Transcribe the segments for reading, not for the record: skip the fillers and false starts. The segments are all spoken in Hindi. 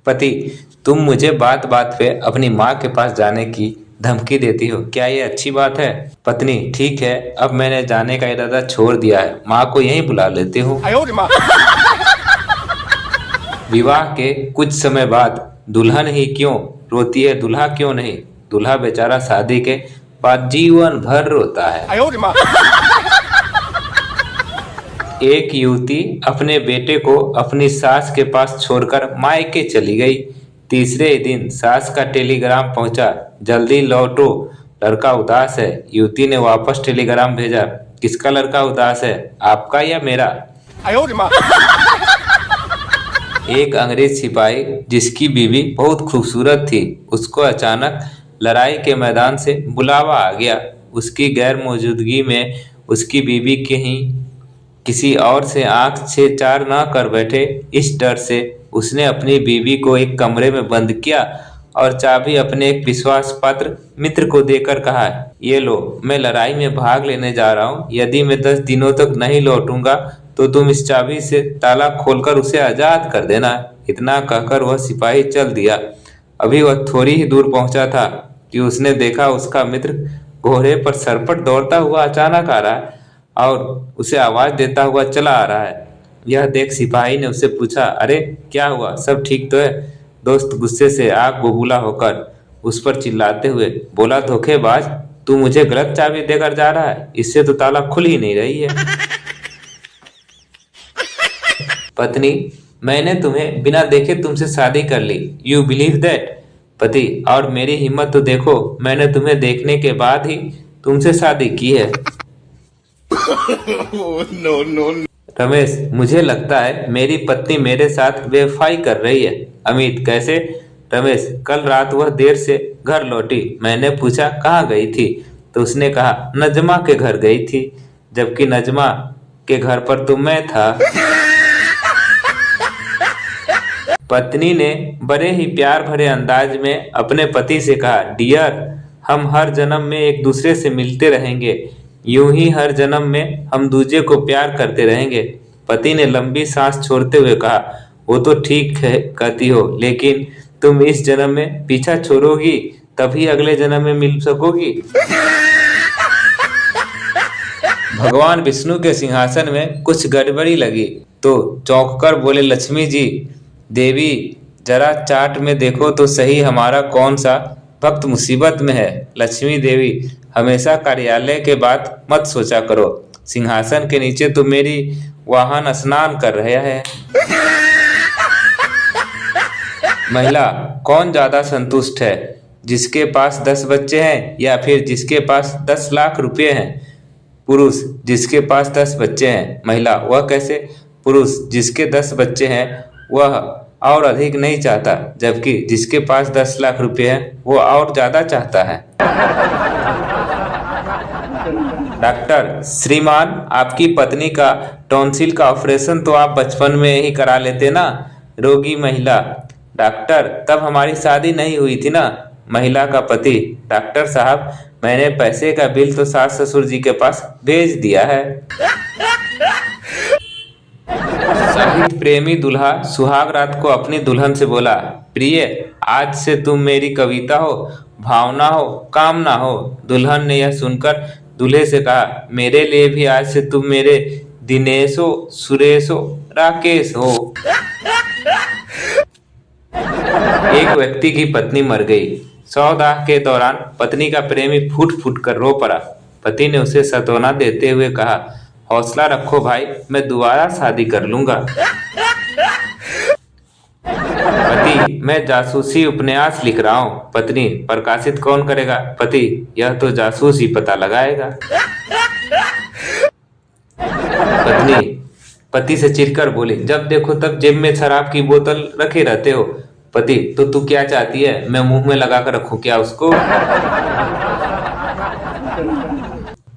पति, तुम मुझे बात बात पे अपनी माँ के पास जाने की धमकी देती हो, क्या ये अच्छी बात है? पत्नी, ठीक है, अब मैंने जाने का इरादा छोड़ दिया है, माँ को यहीं बुला लेती हूँ। विवाह के कुछ समय बाद दुल्हन ही क्यों रोती है, दूल्हा क्यों नहीं? दूल्हा बेचारा शादी के बाद जीवन भर रोता है। एक युवती अपने बेटे को अपनी सास के पास छोड़कर मायके चली गई। तीसरे ही दिन सास का टेलीग्राम पहुंचा, जल्दी लौटो, लड़का उदास है। युवती ने वापस टेलीग्राम भेजा, किसका लड़का उदास है, आपका या मेरा? एक अंग्रेज सिपाही जिसकी बीवी बहुत खूबसूरत थी, उसको अचानक लड़ाई के मैदान से बुलावा आ गया। उसकी गैर मौजूदगी में उसकी बीवी कहीं किसी और से आंख से चार न कर बैठे, इस डर से उसने अपनी बीवी को एक कमरे में बंद किया और चाबी अपने एक विश्वास पात्र मित्र को देकर कहा, ये लो, मैं लड़ाई में भाग लेने जा रहा हूँ, यदि मैं 10 दिनों तक नहीं लौटूंगा तो तुम इस चाबी से ताला खोलकर उसे आजाद कर देना। इतना कहकर वह सिपाही चल दिया। अभी वह थोड़ी ही दूर पहुंचा था कि उसने देखा उसका मित्र घोड़े पर सरपट दौड़ता हुआ अचानक आ रहा है और उसे आवाज देता हुआ चला आ रहा है। यह देख सिपाही ने उससे पूछा, अरे क्या हुआ, सब ठीक तो है? दोस्त गुस्से से आग बबूला होकर उस पर चिल्लाते हुए बोला, धोखेबाज, तू मुझे गलत चाबी देकर जा रहा है, इससे तो ताला खुल ही नहीं रही है। पत्नी, मैंने तुम्हें बिना देखे तुमसे शादी कर ली, यू बिलीव दैट? पति, और मेरी हिम्मत तो देखो, मैंने तुम्हें देखने के बाद ही तुमसे शादी की है। no. रमेश, मुझे लगता है मेरी पत्नी मेरे साथ बेवफाई कर रही है। अमित, कैसे? रमेश, कल रात वह देर से घर लौटी, मैंने पूछा कहाँ गई थी तो उसने कहा नजमा के घर गई थी, जबकि नजमा के घर पर तो मैं था। पत्नी ने बड़े ही प्यार भरे अंदाज में अपने पति से कहा, डियर, हम हर जन्म में एक दूसरे से मिलते रहेंगे, यूं ही हर जन्म में हम दूसरे को प्यार करते रहेंगे। पति ने लंबी सांस छोड़ते हुए कहा, वो तो ठीक है कहती हो, लेकिन तुम इस जन्म में पीछा छोड़ोगी तभी अगले जन्म में मिल सकोगी। भगवान विष्णु के सिंहासन में कुछ गड़बड़ी लगी तो चौंककर बोले, लक्ष्मी जी, देवी, जरा चार्ट में देखो तो सही हमारा कौन सा भक्त मुसीबत में है। लक्ष्मी देवी, हमेशा कार्यालय के बाद मत सोचा करो, सिंहासन के नीचे तो मेरी वाहन स्नान कर रहे हैं। महिला, कौन ज्यादा संतुष्ट है, जिसके पास 10 बच्चे हैं या फिर जिसके पास 10 लाख रुपए हैं? पुरुष, जिसके पास 10 बच्चे हैं। महिला, वह कैसे? पुरुष, जिसके 10 बच्चे हैं वह और अधिक नहीं चाहता, जबकि जिसके पास 10 लाख रुपए हैं वो और ज्यादा चाहता है। डॉक्टर, श्रीमान, आपकी पत्नी का टॉन्सिल का ऑपरेशन तो आप बचपन में ही करा लेते ना। रोगी महिला, डॉक्टर, तब हमारी शादी नहीं हुई थी ना। महिला का पति, डॉक्टर साहब, मैंने पैसे का बिल तो सास ससुर जी के पास भेज दिया है। साहित्य प्रेमी दूल्हा सुहाग रात को अपनी दुल्हन से बोला, प्रिय, आज से तुम मेरी कविता हो, भावना हो, कामना हो। दुल्हन ने यह सुनकर दूल्हे से कहा, मेरे लिए भी आज से तुम मेरे दिनेश हो, सुरेश हो, राकेश हो। एक व्यक्ति की पत्नी मर गई। सौदाह के दौरान पत्नी का प्रेमी फूट फूट कर रो पड़ा। पति ने उसे सांत्वना देते हुए कहा, हौसला रखो भाई, मैं दोबारा शादी कर लूंगा। पति, मैं जासूसी उपन्यास लिख रहा हूँ। पत्नी, प्रकाशित कौन करेगा? पति, यह तो जासूस ही पता लगाएगा। पत्नी पति से चिढ़कर बोली, जब देखो तब जेब में शराब की बोतल रखे रहते हो। पति, तो तू क्या चाहती है, मैं मुंह में लगा कर रखूं क्या उसको?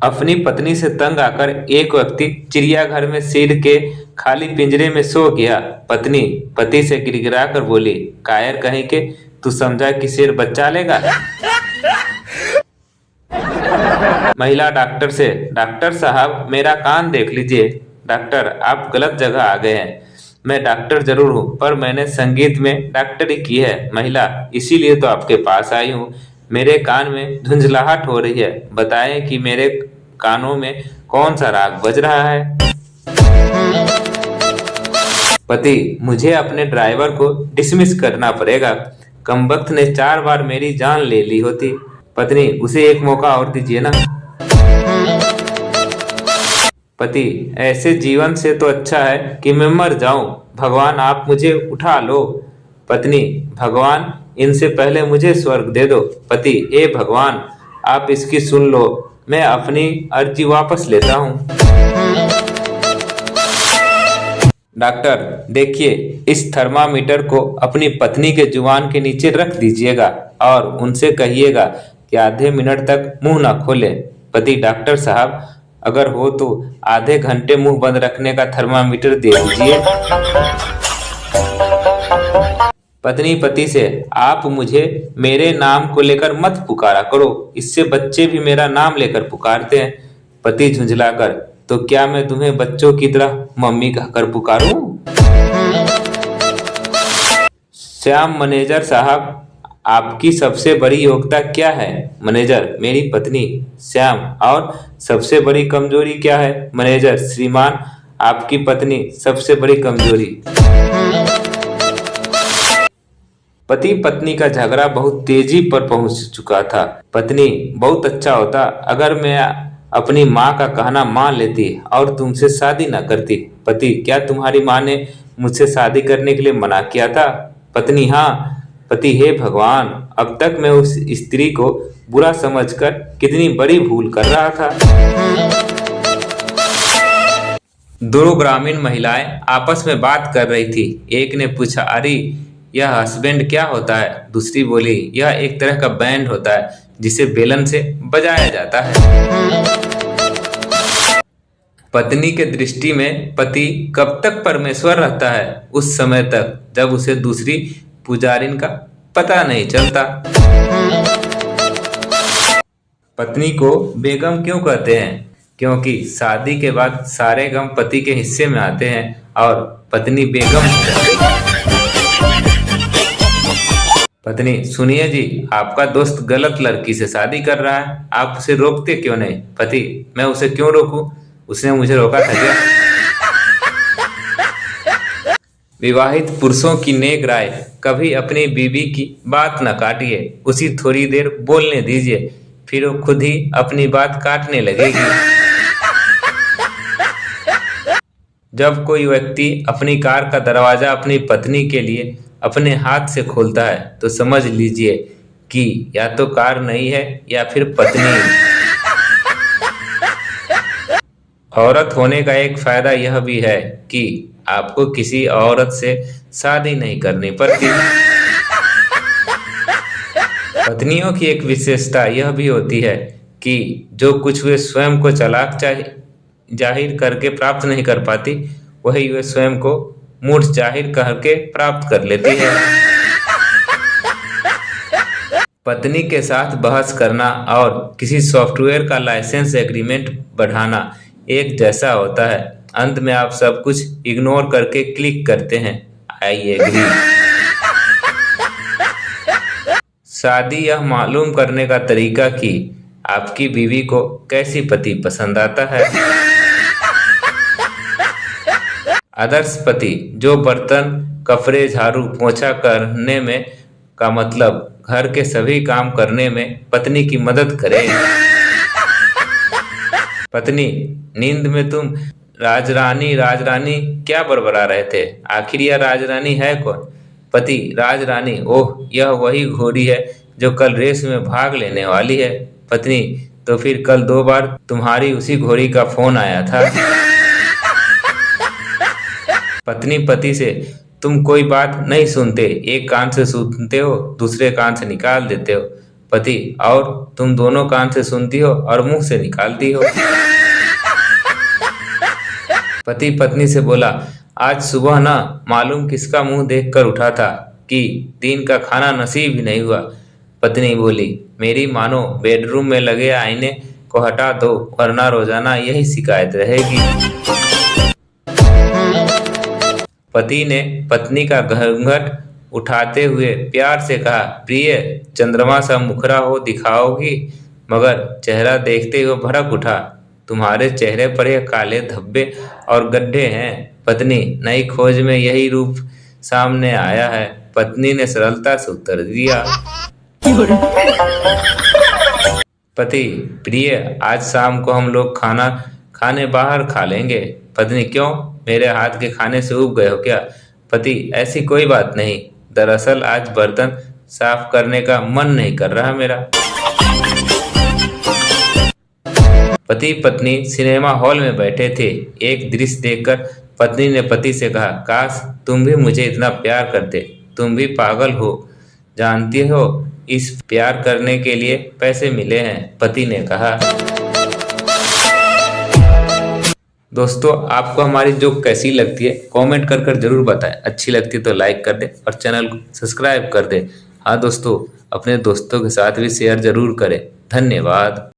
अपनी पत्नी से तंग आकर एक व्यक्ति चिड़ियाघर में शेर के खाली पिंजरे में सो गया। पत्नी पति से गिड़गिड़ा कर बोली, कायर कहीं के, तू समझा कि शेर बच्चा लेगा? महिला डॉक्टर से, डॉक्टर साहब, मेरा कान देख लीजिए। डॉक्टर, आप गलत जगह आ गए हैं, मैं डॉक्टर जरूर हूँ, पर मैंने संगीत में डॉक्टरी की है महिला, इसीलिए तो आपके पास आई हूँ। मेरे कान में झुंझलाहट हो रही है, बताएं कि मेरे कानों में कौन सा राग बज रहा है। पति, मुझे अपने ड्राइवर को डिसमिस करना पड़ेगा। कमबख्त ने 4 बार मेरी जान ले ली होती। पत्नी, उसे एक मौका और दीजिए ना। पति, ऐसे जीवन से तो अच्छा है कि मैं मर जाऊं। भगवान, आप मुझे उठा लो। पत्नी, भगवान, इनसे पहले मुझे स्वर्ग दे दो। पति, हे भगवान, आप इसकी सुन लो, मैं अपनी अर्जी वापस लेता हूँ। डॉक्टर, देखिए, इस थर्मामीटर को अपनी पत्नी के जुबान के नीचे रख दीजिएगा और उनसे कहिएगा कि आधे मिनट तक मुंह ना खोले। पति, डॉक्टर साहब, अगर हो तो आधे घंटे मुंह बंद रखने का थर्मामीटर दे दीजिए। पत्नी पति से, आप मुझे मेरे नाम को लेकर मत पुकारा करो, इससे बच्चे भी मेरा नाम लेकर पुकारते हैं। पति झुंझलाकर, तो क्या मैं तुम्हें बच्चों की तरह मम्मी कहकर पुकारूं? श्याम, मैनेजर साहब, आपकी सबसे बड़ी योग्यता क्या है? मैनेजर, मेरी पत्नी। श्याम, और सबसे बड़ी कमजोरी क्या है? मैनेजर, श्रीमान, आपकी पत्नी सबसे बड़ी कमजोरी। पति पत्नी का झगड़ा बहुत तेजी पर पहुंच चुका था। पत्नी, बहुत अच्छा होता अगर मैं अपनी माँ का कहना मान लेती और तुमसे शादी न करती। पति, क्या तुम्हारी माँ ने मुझसे शादी करने के लिए मना किया था? पत्नी, हाँ। पति, हे भगवान, अब तक मैं उस स्त्री को बुरा समझकर कितनी बड़ी भूल कर रहा था। दो ग्रामीण महिलाएं आपस में बात कर रही थी। एक ने पूछा, अरे यह हस्बैंड क्या होता है? दूसरी बोली, यह एक तरह का बैंड होता है जिसे बेलन से बजाया जाता है। पत्नी के दृष्टि में पति कब तक परमेश्वर रहता है? उस समय तक जब उसे दूसरी पुजारिन का पता नहीं चलता। पत्नी को बेगम क्यों कहते हैं? क्योंकि शादी के बाद सारे गम पति के हिस्से में आते हैं और पत्नी बेगम हो जाती है। पत्नी, सुनिए जी, आपका दोस्त गलत लड़की से शादी कर रहा है, आप उसे रोकते क्यों नहीं? पति, मैं उसे क्यों रोकूं? उसने मुझे रोका था क्या? विवाहित पुरुषों की नेक राय, कभी अपनी बीवी की बात न काटिए, उसी थोड़ी देर बोलने दीजिए, फिर वो खुद ही अपनी बात काटने लगेगी। जब कोई व्यक्ति अपनी कार का दरवाजा अपनी पत्नी के लिए अपने हाथ से खोलता है तो समझ लीजिए कि या तो कार नहीं है या फिर पत्नी। औरत होने का एक फायदा यह भी है कि आपको किसी औरत से शादी नहीं करनी पड़ती। पत्नियों की एक विशेषता यह भी होती है कि जो कुछ वे स्वयं को चालाक जाहिर करके प्राप्त नहीं कर पाती, वही वे स्वयं को मूर्ख जाहिर करके प्राप्त कर लेती है। पत्नी के साथ बहस करना और किसी सॉफ्टवेयर का लाइसेंस एग्रीमेंट बढ़ाना एक जैसा होता है। अंत में आप सब कुछ इग्नोर करके क्लिक करते हैं, आई एग्री। शादी यह मालूम करने का तरीका कि आपकी बीवी को कैसी पति पसंद आता है। आदर्श पति, जो बर्तन, कपड़े, झाड़ू, पोंछा करने में का मतलब घर के सभी काम करने में पत्नी की मदद करे। पत्नी, नींद में तुम राजरानी राजरानी क्या बड़बड़ा रहे थे? आखिर यह राजरानी है कौन? पति, राजरानी, ओह, यह वही घोड़ी है जो कल रेस में भाग लेने वाली है। पत्नी, तो फिर कल 2 बार तुम्हारी उसी घोड़ी का फोन आया था। पत्नी पति से, तुम कोई बात नहीं सुनते, एक कान से सुनते हो, दूसरे कान से निकाल देते हो। पति, और तुम दोनों कान से सुनती हो और मुंह से निकालती हो। पति पत्नी से बोला, आज सुबह ना मालूम किसका मुंह देखकर उठा था कि दिन का खाना नसीब ही नहीं हुआ। पत्नी बोली, मेरी मानो बेडरूम में लगे आईने को हटा दो, वरना रोजाना यही शिकायत रहेगी। पति ने पत्नी का घूंघट उठाते हुए प्यार से कहा, प्रिय, चंद्रमा सा मुखरा हो दिखाओगी? मगर चेहरा देखते ही वो भड़क उठा, तुम्हारे चेहरे पर ये काले धब्बे और गड्ढे हैं। पत्नी, नई खोज में यही रूप सामने आया है। पत्नी ने सरलता से उत्तर दिया। पति, प्रिय, आज शाम को हम लोग खाना खाने बाहर खा लेंगे। पत्नी, क्यों, मेरे हाथ के खाने से ऊब गए हो क्या? पति, ऐसी कोई बात नहीं, दरअसल आज बर्तन साफ करने का मन नहीं कर रहा मेरा। पति पत्नी सिनेमा हॉल में बैठे थे। एक दृश्य देखकर पत्नी ने पति से कहा, काश तुम भी मुझे इतना प्यार करते, तुम भी पागल हो। जानती हो, इस प्यार करने के लिए पैसे मिले हैं, पति ने कहा। दोस्तों, आपको हमारी जोक कैसी लगती है कमेंट कर जरूर बताएं। अच्छी लगती है तो लाइक कर दें और चैनल को सब्सक्राइब कर दें। हाँ दोस्तों, अपने दोस्तों के साथ भी शेयर जरूर करें। धन्यवाद।